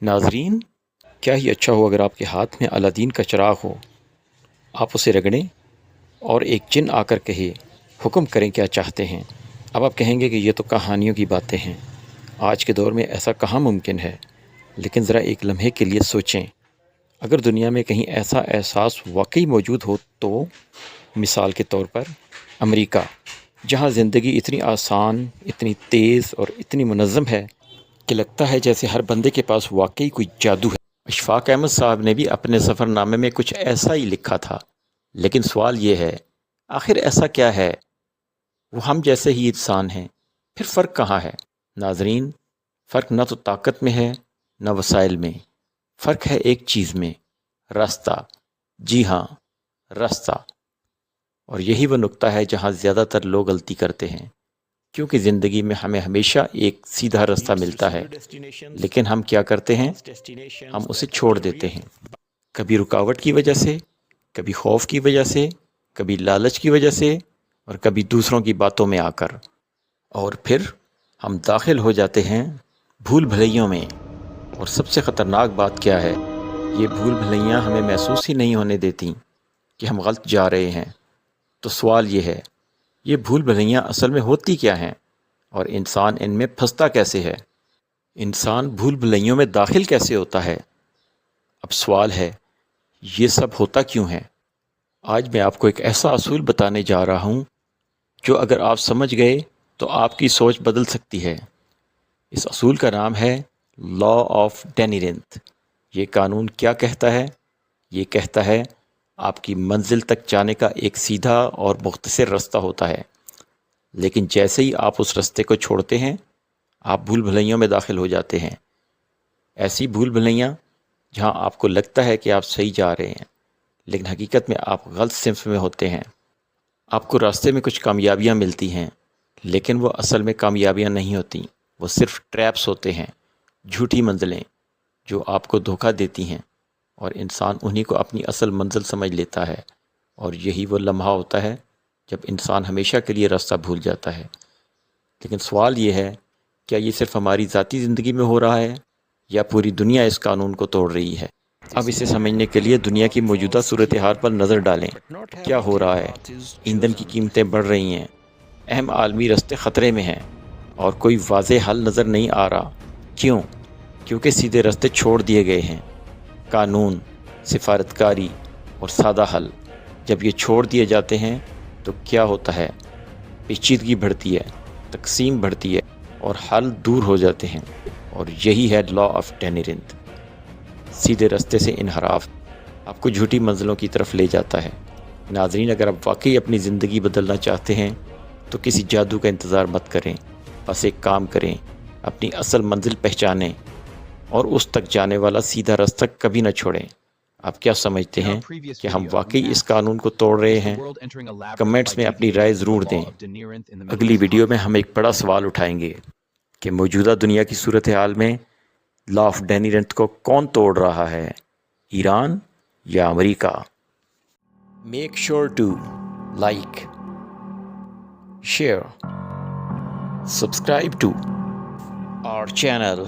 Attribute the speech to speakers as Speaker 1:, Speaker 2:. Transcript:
Speaker 1: ناظرین، کیا ہی اچھا ہو اگر آپ کے ہاتھ میں الادین کا چراغ ہو، آپ اسے رگڑیں اور ایک جن آ کر کہے حکم کریں کیا چاہتے ہیں۔ اب آپ کہیں گے کہ یہ تو کہانیوں کی باتیں ہیں، آج کے دور میں ایسا کہاں ممکن ہے؟ لیکن ذرا ایک لمحے کے لیے سوچیں، اگر دنیا میں کہیں ایسا احساس واقعی موجود ہو تو مثال کے طور پر امریکہ، جہاں زندگی اتنی آسان، اتنی تیز اور اتنی منظم ہے کہ لگتا ہے جیسے ہر بندے کے پاس واقعی کوئی جادو ہے۔ اشفاق احمد صاحب نے بھی اپنے سفر نامے میں کچھ ایسا ہی لکھا تھا، لیکن سوال یہ ہے، آخر ایسا کیا ہے؟ وہ ہم جیسے ہی انسان ہیں، پھر فرق کہاں ہے؟ ناظرین، فرق نہ تو طاقت میں ہے، نہ وسائل میں، فرق ہے ایک چیز میں، راستہ۔ جی ہاں، راستہ۔ اور یہی وہ نقطہ ہے جہاں زیادہ تر لوگ غلطی کرتے ہیں، کیونکہ زندگی میں ہمیں ہمیشہ ایک سیدھا راستہ ملتا ہے، لیکن ہم کیا کرتے ہیں؟ ہم اسے چھوڑ دیتے ہیں، کبھی رکاوٹ کی وجہ سے، کبھی خوف کی وجہ سے، کبھی لالچ کی وجہ سے، اور کبھی دوسروں کی باتوں میں آ کر۔ اور پھر ہم داخل ہو جاتے ہیں بھول بھلیوں میں۔ اور سب سے خطرناک بات کیا ہے؟ یہ بھول بھلیاں ہمیں محسوس ہی نہیں ہونے دیتی کہ ہم غلط جا رہے ہیں۔ تو سوال یہ ہے، یہ بھول بھلیاں اصل میں ہوتی کیا ہیں، اور انسان ان میں پھنستا کیسے ہے؟ انسان بھول بھلیوں میں داخل کیسے ہوتا ہے؟ اب سوال ہے، یہ سب ہوتا کیوں ہے؟ آج میں آپ کو ایک ایسا اصول بتانے جا رہا ہوں جو اگر آپ سمجھ گئے تو آپ کی سوچ بدل سکتی ہے۔ اس اصول کا نام ہے لا آف ڈینیرنت۔ یہ قانون کیا کہتا ہے؟ یہ کہتا ہے آپ کی منزل تک جانے کا ایک سیدھا اور مختصر راستہ ہوتا ہے، لیکن جیسے ہی آپ اس راستے کو چھوڑتے ہیں، آپ بھول بھلیوں میں داخل ہو جاتے ہیں۔ ایسی بھول بھلیاں جہاں آپ کو لگتا ہے کہ آپ صحیح جا رہے ہیں، لیکن حقیقت میں آپ غلط سمت میں ہوتے ہیں۔ آپ کو راستے میں کچھ کامیابیاں ملتی ہیں، لیکن وہ اصل میں کامیابیاں نہیں ہوتی، وہ صرف ٹریپس ہوتے ہیں، جھوٹی منزلیں جو آپ کو دھوکہ دیتی ہیں، اور انسان انہی کو اپنی اصل منزل سمجھ لیتا ہے۔ اور یہی وہ لمحہ ہوتا ہے جب انسان ہمیشہ کے لیے راستہ بھول جاتا ہے۔ لیکن سوال یہ ہے، کیا یہ صرف ہماری ذاتی زندگی میں ہو رہا ہے، یا پوری دنیا اس قانون کو توڑ رہی ہے؟ اب اسے سمجھنے کے لیے دنیا کی موجودہ صورتحال پر نظر ڈالیں۔ کیا ہو رہا ہے؟ ایندھن کی قیمتیں بڑھ رہی ہیں، اہم عالمی راستے خطرے میں ہیں، اور کوئی واضح حل نظر نہیں آ رہا۔ کیوں؟ کیونکہ سیدھے راستے چھوڑ دیے گئے ہیں۔ قانون، سفارتکاری اور سادہ حل جب یہ چھوڑ دیے جاتے ہیں تو کیا ہوتا ہے؟ پیچیدگی بڑھتی ہے، تقسیم بڑھتی ہے، اور حل دور ہو جاتے ہیں۔ اور یہی ہے لا آف ڈینیرنت۔ سیدھے راستے سے انحراف آپ کو جھوٹی منزلوں کی طرف لے جاتا ہے۔ ناظرین، اگر آپ واقعی اپنی زندگی بدلنا چاہتے ہیں تو کسی جادو کا انتظار مت کریں، بس ایک کام کریں، اپنی اصل منزل پہچانیں، اور اس تک جانے والا سیدھا راستہ کبھی نہ چھوڑیں۔ آپ کیا سمجھتے ہیں کہ ہم واقعی اس قانون کو توڑ رہے ہیں؟ کمنٹس میں اپنی رائے ضرور دیں۔ اگلی ویڈیو میں ہم ایک بڑا سوال اٹھائیں گے کہ موجودہ دنیا کی صورتحال میں لا آف ڈینیرنت کو کون توڑ رہا ہے، ایران یا امریکہ؟ Make sure to like, share, subscribe to our channel.